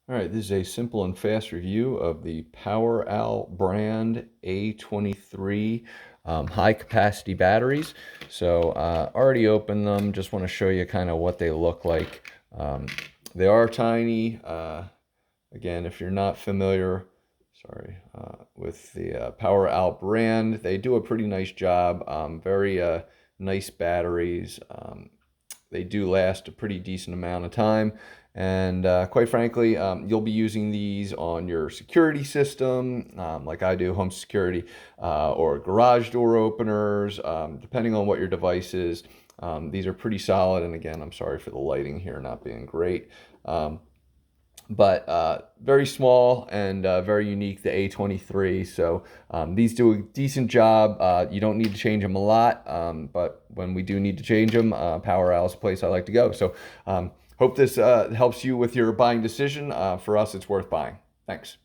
All right, this is a simple and fast review of the POWEROWL brand A23 high capacity batteries. So already opened them, just want to show you kind of what they look like. They are tiny. Again, if you're not familiar, with the POWEROWL brand, they do a pretty nice job. Very nice batteries. They do last a pretty decent amount of time. And quite frankly, you'll be using these on your security system, like I do, home security, or garage door openers, depending on what your device is. These are pretty solid. And again, I'm sorry for the lighting here not being great. But very small and very unique, the A23. So these do a decent job. You don't need to change them a lot, but when we do need to change them, POWEROWL is a place I like to go. So hope this helps you with your buying decision. For us, it's worth buying. Thanks.